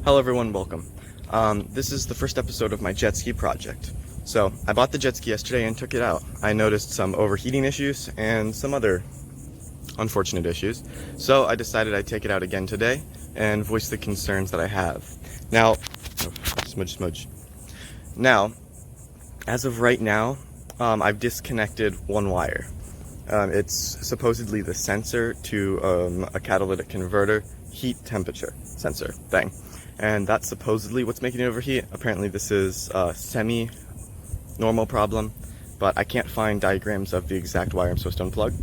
Hello everyone, welcome. This is the first episode of my jet ski project. So, I bought the jet ski yesterday and took it out. I noticed some overheating issues and some other unfortunate issues. So I decided I'd take it out again today and voice the concerns that I have. Now, smudge. Now, as of right now, I've disconnected one wire. It's supposedly the sensor to a catalytic converter heat temperature sensor thing. And that's supposedly what's making it overheat. Apparently this is a semi-normal problem, but I can't find diagrams of the exact wire I'm supposed to unplug.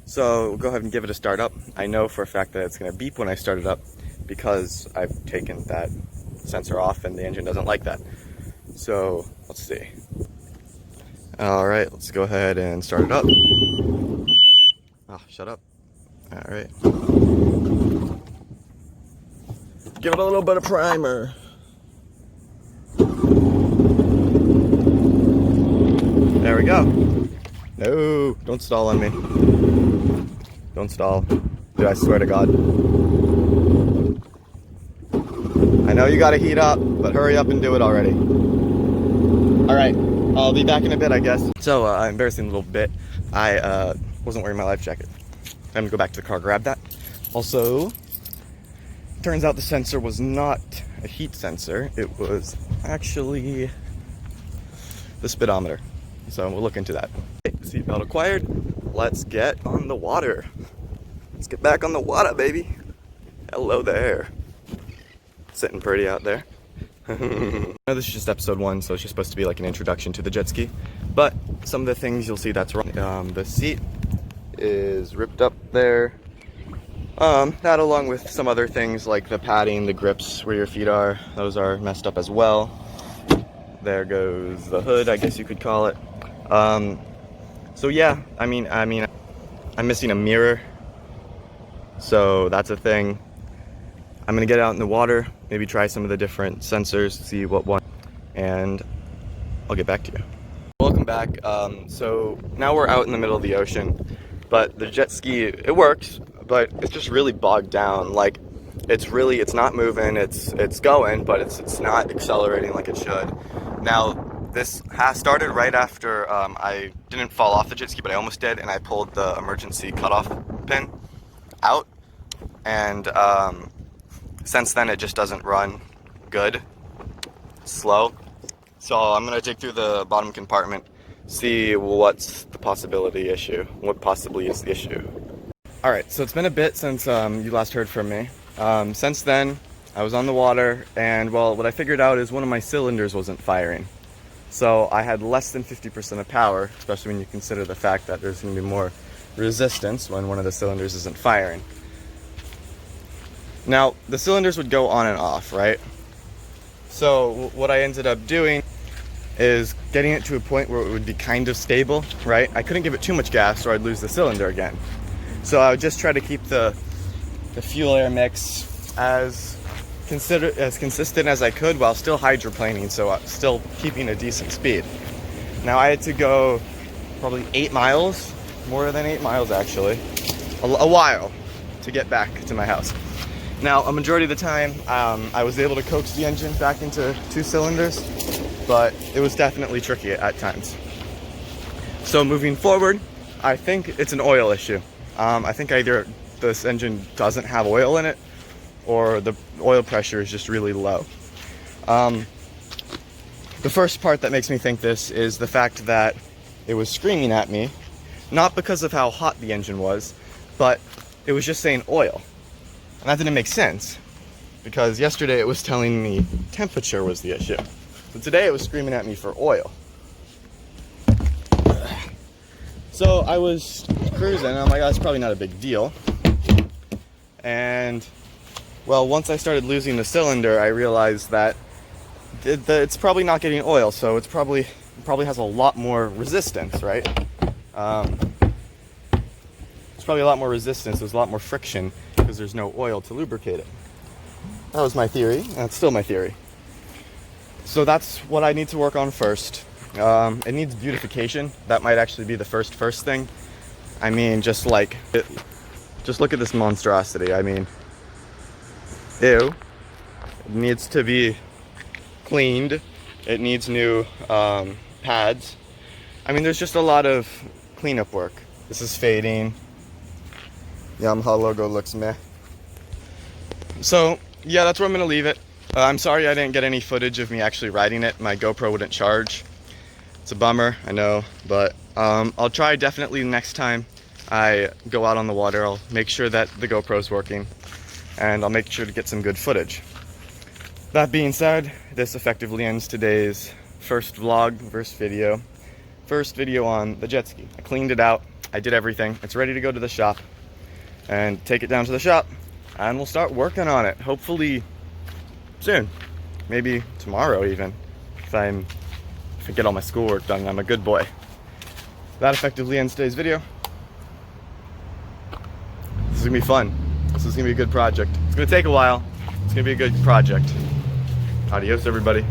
So we'll go ahead and give it a start up. I know for a fact that it's going to beep when I start it up because I've taken that sensor off and the engine doesn't like that. So let's see. Alright, let's go ahead and start it up. Oh, shut up. Alright. Give it a little bit of primer. There we go. No, don't stall on me. Don't stall. Dude, I swear to God. I know you gotta heat up, but hurry up and do it already. Alright, I'll be back in a bit, I guess. So, embarrassing little bit. I wasn't wearing my life jacket. I'm gonna go back to the car, grab that. Also, turns out the sensor was not a heat sensor. It was actually the speedometer. So we'll look into that. Okay, seatbelt acquired. Let's get on the water. Let's get back on the water, baby. Hello there. Sitting pretty out there. Now this is just episode 1, so it's just supposed to be like an introduction to the jet ski. But some of the things you'll see that's wrong. The seat is ripped up there. That along with some other things like the padding, the grips where your feet are, those are messed up as well. There goes the hood, I guess you could call it. So yeah, I mean, I'm missing a mirror, so that's a thing. I'm gonna get out in the water, maybe try some of the different sensors, see what one, and I'll get back to you. Welcome back. So now we're out in the middle of the ocean, but the jet ski, it works, but it's just really bogged down. Like, it's not moving, it's going, but it's not accelerating like it should. Now, this has started right after I didn't fall off the jet ski, but I almost did, and I pulled the emergency cutoff pin out, and since then it just doesn't run good, slow. So I'm gonna dig through the bottom compartment, see what's the possibility issue, what possibly is the issue. Alright, so it's been a bit since you last heard from me. Since then, I was on the water, and well, what I figured out is one of my cylinders wasn't firing. So I had less than 50% of power, especially when you consider the fact that there's going to be more resistance when one of the cylinders isn't firing. Now, the cylinders would go on and off, right? So what I ended up doing is getting it to a point where it would be kind of stable, right? I couldn't give it too much gas or I'd lose the cylinder again. So I would just try to keep the fuel air mix as consistent as I could while still hydroplaning, so still keeping a decent speed. Now I had to go probably 8 miles, more than 8 miles actually, a while to get back to my house. Now a majority of the time I was able to coax the engine back into 2 cylinders, but it was definitely tricky at times. So moving forward, I think it's an oil issue. I think either this engine doesn't have oil in it, or the oil pressure is just really low. The first part that makes me think this is the fact that it was screaming at me, not because of how hot the engine was, but it was just saying oil. And that didn't make sense, because yesterday it was telling me temperature was the issue. So today it was screaming at me for oil. So I was cruising, and I'm like, that's probably not a big deal. And well, once I started losing the cylinder, I realized that it's probably not getting oil, so it probably has a lot more resistance, right? It's probably a lot more resistance, there's a lot more friction, because there's no oil to lubricate it. That was my theory, and it's still my theory. So that's what I need to work on first. It needs beautification. That might actually be the first thing. I mean, just look at this monstrosity. I mean, ew. It needs to be cleaned. It needs new pads. I mean, there's just a lot of cleanup work. This is fading. Yamaha logo looks meh. So yeah, that's where I'm gonna leave it. I'm sorry I didn't get any footage of me actually riding it. My GoPro wouldn't charge. It's a bummer, I know, but I'll try definitely next time I go out on the water. I'll make sure that the GoPro's working, and I'll make sure to get some good footage. That being said, this effectively ends today's first video on the jet ski. I cleaned it out, I did everything. It's ready to go to the shop and take it down to the shop, and we'll start working on it, hopefully soon, maybe tomorrow even, if I get all my schoolwork done and I'm a good boy. That effectively ends today's video. This is gonna be fun. This is gonna be a good project. It's gonna take a while. It's gonna be a good project. Adios, everybody.